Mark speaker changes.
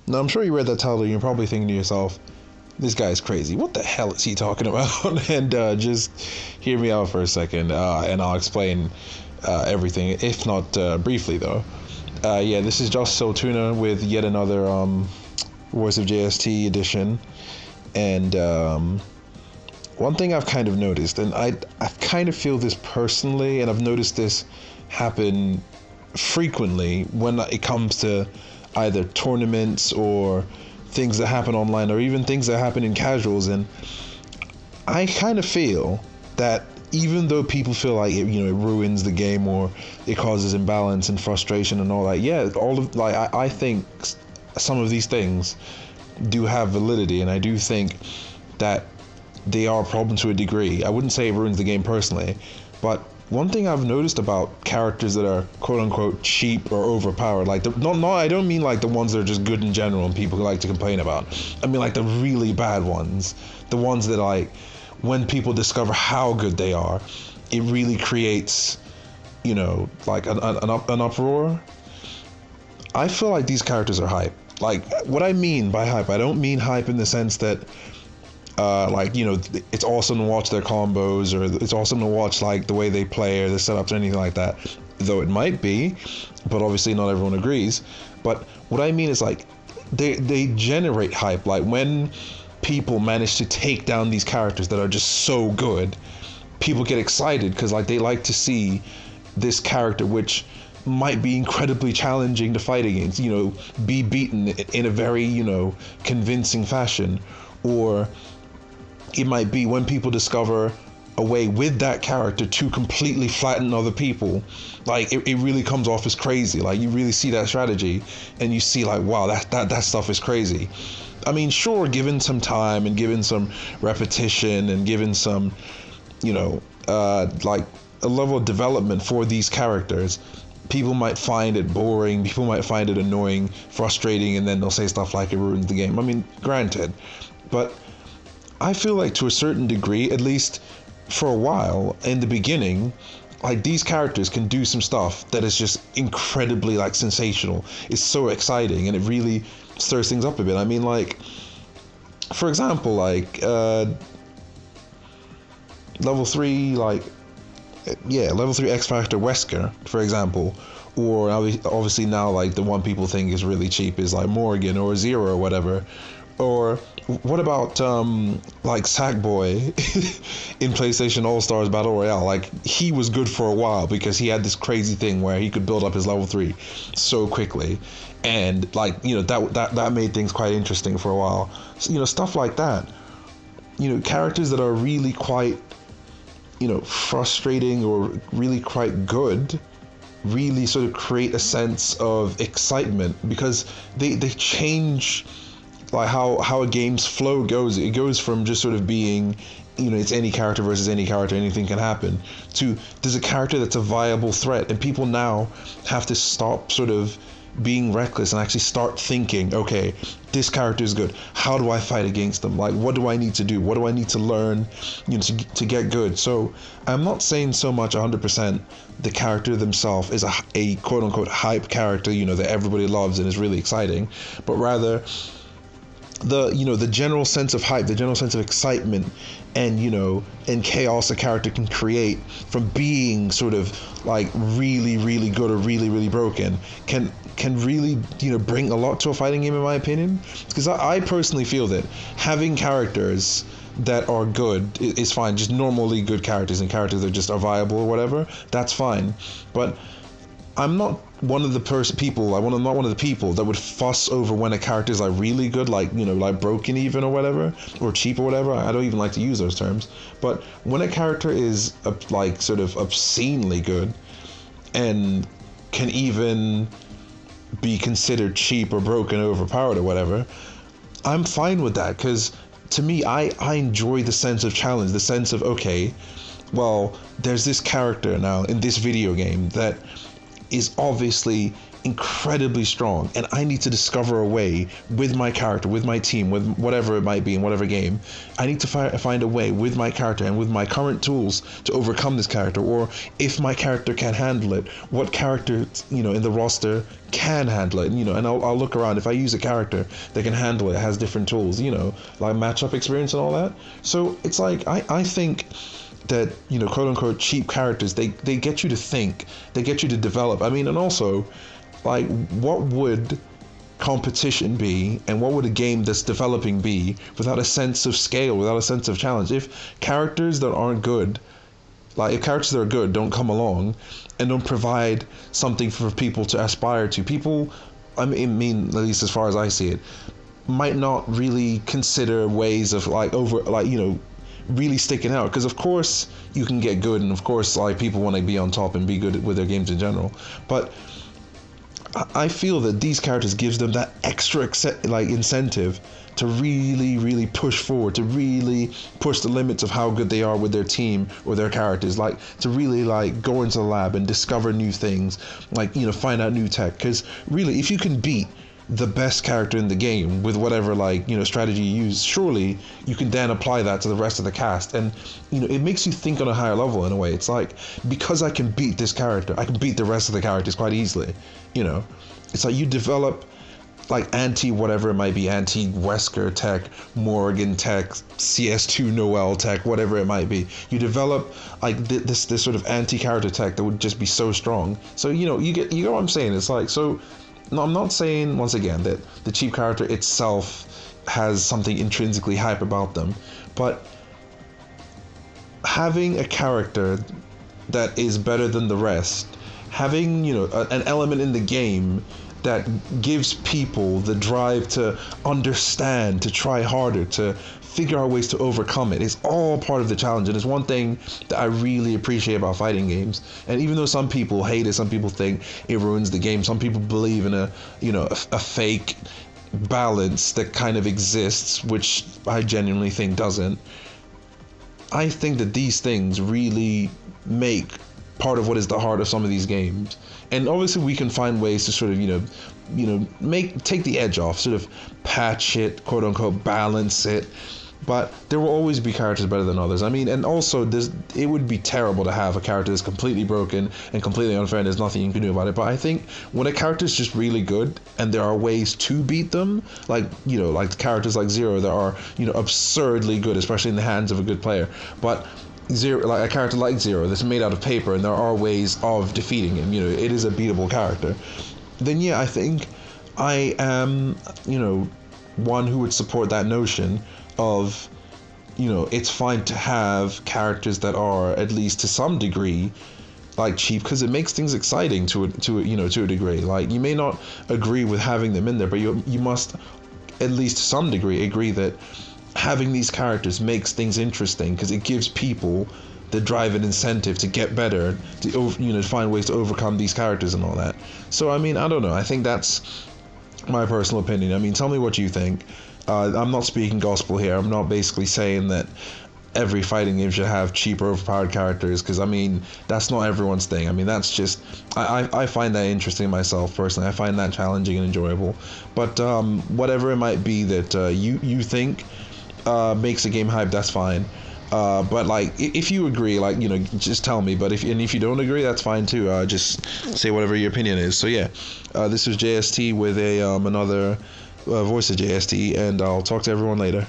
Speaker 1: Now, I'm sure you read that title and you're probably thinking to yourself, this guy's crazy. What the hell is he talking about? And just hear me out for a second, and I'll explain everything, if not briefly, though. Yeah, this is JusticeSoulTuna with yet another Voice of JST edition. And one thing I've kind of noticed, and I kind of feel this personally, and I've noticed this happen frequently when it comes to either tournaments or things that happen online or even things that happen in casuals. And I kind of feel that even though people feel like it ruins the game or it causes imbalance and frustration and all that, yeah, all of I think some of these things do have validity, and I do think that they are a problem to a degree. I wouldn't say it ruins the game personally, but one thing I've noticed about characters that are quote unquote cheap or overpowered, like I don't mean like the ones that are just good in general and people like to complain about. I mean like the really bad ones, the ones that like when people discover how good they are, it really creates, like an uproar. I feel like these characters are hype. Like what I mean by hype, I don't mean hype in the sense that it's awesome to watch their combos, or it's awesome to watch like the way they play or the setups or anything like that, though it might be, but obviously not everyone agrees. But what I mean is like they generate hype, like when people manage to take down these characters that are just so good, people get excited because like they like to see this character, which might be incredibly challenging to fight against, be beaten in a very, convincing fashion. Or it might be when people discover a way with that character to completely flatten other people, like it really comes off as crazy. Like you really see that strategy and you see like, wow, that stuff is crazy. I mean, sure, given some time and given some repetition and given some, like a level of development for these characters, people might find it boring, people might find it annoying, frustrating, and then they'll say stuff like it ruins the game. I mean, granted, but I feel like to a certain degree, at least for a while in the beginning, like these characters can do some stuff that is just incredibly like sensational. It's so exciting and it really stirs things up a bit. I mean, like, for example, like level 3, level 3 X Factor Wesker, for example. Or obviously now like the one people think is really cheap is like Morgan or Zero or whatever. Or what about like Sackboy in PlayStation All-Stars Battle Royale? Like he was good for a while because he had this crazy thing where he could build up his level 3 so quickly, and like that made things quite interesting for a while. So, stuff like that. Characters that are really quite frustrating or really quite good really sort of create a sense of excitement because they change like how a game's flow goes. It goes from just sort of being, it's any character versus any character, anything can happen, to there's a character that's a viable threat, and people now have to stop sort of being reckless and actually start thinking, okay, this character is good. How do I fight against them? Like, what do I need to do? What do I need to learn, to get good? So I'm not saying so much 100% the character themselves is a quote unquote hype character, that everybody loves and is really exciting, but rather the general sense of hype, the general sense of excitement, and and chaos a character can create from being sort of like really, really good or really, really broken can really bring a lot to a fighting game, in my opinion. Because I personally feel that having characters that are good is fine, just normally good characters and characters that just are viable or whatever, that's fine. But I'm not one of the people. I'm not one of the people that would fuss over when a character is like really good, like like broken even or whatever, or cheap or whatever. I don't even like to use those terms. But when a character is like sort of obscenely good and can even be considered cheap or broken, overpowered or whatever, I'm fine with that, because to me, I enjoy the sense of challenge, the sense of, okay, well, there's this character now in this video game that is obviously incredibly strong, and I need to discover a way with my character, with my team, with whatever it might be in whatever game. I need to find a way with my character and with my current tools to overcome this character, or if my character can handle it, what character, in the roster can handle it, and I'll look around. If I use a character that can handle it, has different tools, like matchup experience and all that. So it's like, I think that, quote unquote cheap characters, they get you to think, they get you to develop. I mean, and also, like, what would competition be, and what would a game that's developing be without a sense of scale, without a sense of challenge? If characters that aren't good, like if characters that are good don't come along and don't provide something for people to aspire to, people, I mean, at least as far as I see it, might not really consider ways of really sticking out. Because of course you can get good, and of course, like, people want to be on top and be good with their games in general, but I feel that these characters gives them that extra incentive to really, really push forward, to really push the limits of how good they are with their team or their characters, like to really go into the lab and discover new things, find out new tech. Because really, if you can beat the best character in the game with whatever strategy you use, surely you can then apply that to the rest of the cast, and it makes you think on a higher level in a way. It's like, because I can beat this character, I can beat the rest of the characters quite easily. It's like you develop anti whatever it might be, anti Wesker tech, Morgan tech, CS2 Noel tech, whatever it might be. You develop this sort of anti character tech that would just be so strong. So you get what I'm saying. It's like, so no, I'm not saying, once again, that the cheap character itself has something intrinsically hype about them, but having a character that is better than the rest, having an element in the game that gives people the drive to understand, to try harder, to figure out ways to overcome it, is all part of the challenge. And it's one thing that I really appreciate about fighting games. And even though some people hate it, some people think it ruins the game, some people believe in a fake balance that kind of exists, which I genuinely think doesn't. I think that these things really make part of what is the heart of some of these games. And obviously we can find ways to sort of take the edge off, sort of patch it, quote unquote balance it, but there will always be characters better than others. I mean, and also it would be terrible to have a character that's completely broken and completely unfair and there's nothing you can do about it. But I think when a character is just really good and there are ways to beat them, like characters like Zero that are absurdly good, especially in the hands of a good player, but Zero, like a character like Zero that's made out of paper and there are ways of defeating him, it is a beatable character, then yeah, I think I am one who would support that notion of it's fine to have characters that are at least to some degree cheap, because it makes things exciting to a degree. Like, you may not agree with having them in there, but you must at least to some degree agree that having these characters makes things interesting, because it gives people the drive and incentive to get better, to find ways to overcome these characters and all that. So I mean, I don't know, I think that's my personal opinion. I mean, tell me what you think. I'm not speaking gospel here. I'm not basically saying that every fighting game should have cheap or overpowered characters, because I mean, that's not everyone's thing. I mean, that's just, I find that interesting myself personally. I find that challenging and enjoyable. But whatever it might be that you think makes a game hype, that's fine. But if you agree, just tell me. But if you don't agree, that's fine too. Just say whatever your opinion is. So yeah, this was JST with another voice of JST, and I'll talk to everyone later.